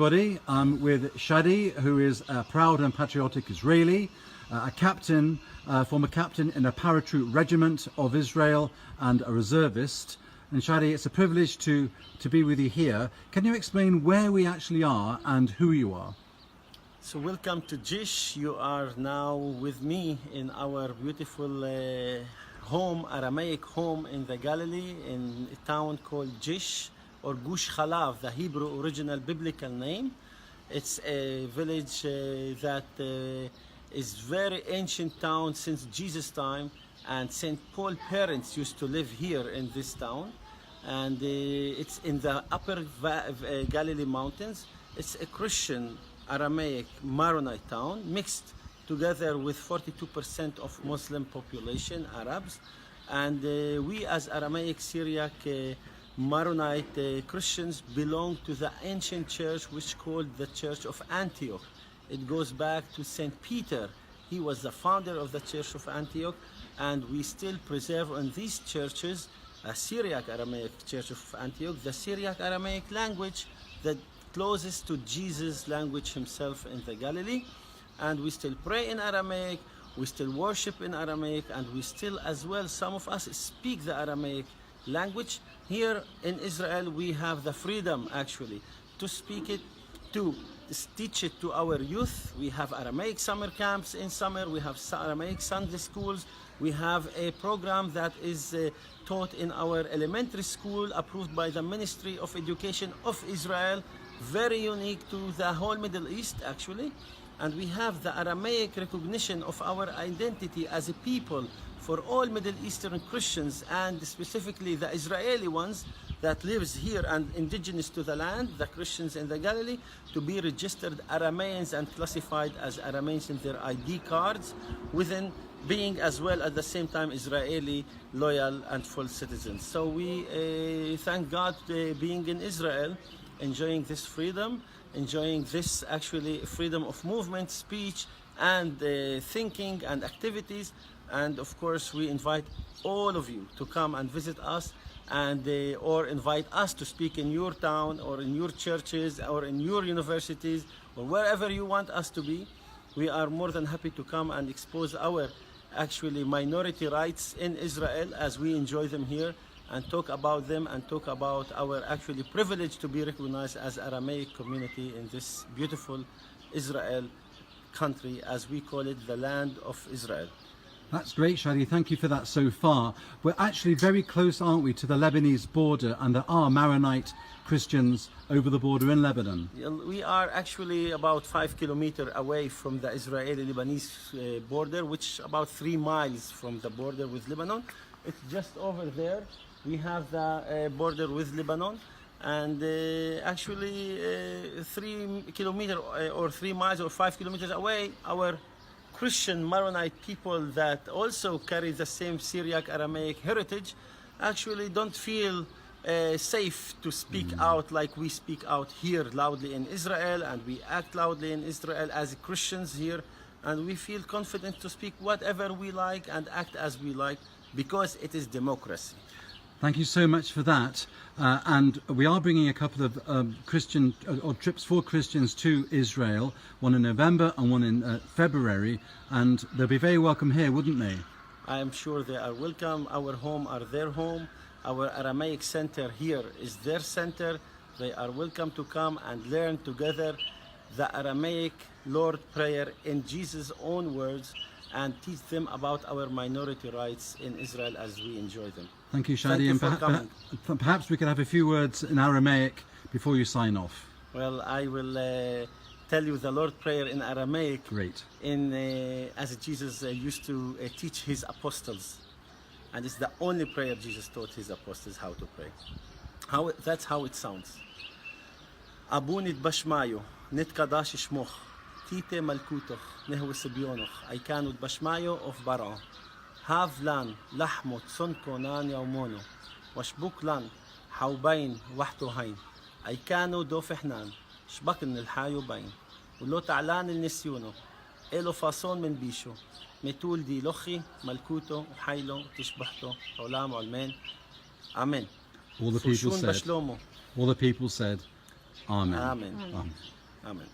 everybody. I'm with Shadi, who is a proud and patriotic Israeli, a captain, former captain in a paratroop regiment of Israel and a reservist. And Shadi, it's a privilege to be with you here. Can you explain where we actually are and who you are? So welcome to Jish. You are now with me in our beautiful home, Aramaic home in the Galilee, in a town called Jish, or Gush Khalav, the Hebrew original biblical name. It's a village that is very ancient town since Jesus' time, and St. Paul's parents used to live here in this town. And it's in the upper Galilee mountains. It's a Christian Aramaic Maronite town mixed together with 42% of Muslim population, Arabs. And we as Aramaic Syriac Maronite Christians belong to the ancient church which called the Church of Antioch. It goes back to St. Peter. He was the founder of the Church of Antioch, and we still preserve on these churches a Syriac Aramaic Church of Antioch, the Syriac Aramaic language that closest to Jesus' language himself in the Galilee. And we still pray in Aramaic, we still worship in Aramaic, and we still as well, some of us speak the Aramaic language. Here in Israel we have the freedom actually to speak it, to teach it to our youth. We have Aramaic summer camps in summer, we have Aramaic Sunday schools, we have a program that is taught in our elementary school approved by the Ministry of Education of Israel, very unique to the whole Middle East actually. And we have the Aramaic recognition of our identity as a people for all Middle Eastern Christians, and specifically the Israeli ones that lives here and indigenous to the land, the Christians in the Galilee, to be registered Arameans and classified as Arameans in their ID cards, within being as well at the same time Israeli loyal and full citizens. So we thank God being in Israel, enjoying this freedom, enjoying this actually freedom of movement, speech, and thinking and activities. And of course we invite all of you to come and visit us, and or invite us to speak in your town or in your churches or in your universities or wherever you want us to be. We are more than happy to come and expose our actually minority rights in Israel as we enjoy them here, and talk about them and talk about our actually privilege to be recognized as Aramaic community in this beautiful Israel country, as we call it, the land of Israel. That's great, Shadi. Thank you for that so far. We're actually very close, aren't we, to the Lebanese border, and there are Maronite Christians over the border in Lebanon. We are actually about 5 kilometers away from the Israeli-Lebanese border, which about 3 miles from the border with Lebanon. It's just over there. We have the border with Lebanon, and actually 3 kilometers or 3 miles or 5 kilometers away, our Christian Maronite people that also carry the same Syriac Aramaic heritage actually don't feel safe to speak out like we speak out here loudly in Israel, and we act loudly in Israel as Christians here, and we feel confident to speak whatever we like and act as we like, because it is democracy. Thank you so much for that. And we are bringing a couple of Christian or trips for Christians to Israel, one in November and one in February, and they'll be very welcome here, wouldn't they? I am sure they are welcome. Our home are their home. Our Aramaic center here is their center. They are welcome to come and learn together the Aramaic Lord Prayer in Jesus' own words, and teach them about our minority rights in Israel as we enjoy them. Thank you, Shadi. And perhaps we could have a few words in Aramaic before you sign off. Well, I will tell you the Lord Prayer in Aramaic. Great. As Jesus used to teach his apostles. And it's the only prayer Jesus taught his apostles how to pray. That's how it sounds. Abunit bashmayo, nitkadash shmoch. Tite malkutoch, nehu sibyonoch, aikanud bashmayo of Barao. Havlan, lahmot, sonkonan yaumono, washbuk lan, haubain, wahtohain. Aikano dofehnan, shbakin الحايو bain. ولو تعلان النسيونو, elo fason من بيشو. متول دي لخي, malkuto, حيلو, تشبحتو, عولام, علمين. Amen. All the people said. All the people said. Amen. Amen. Amen. Amen.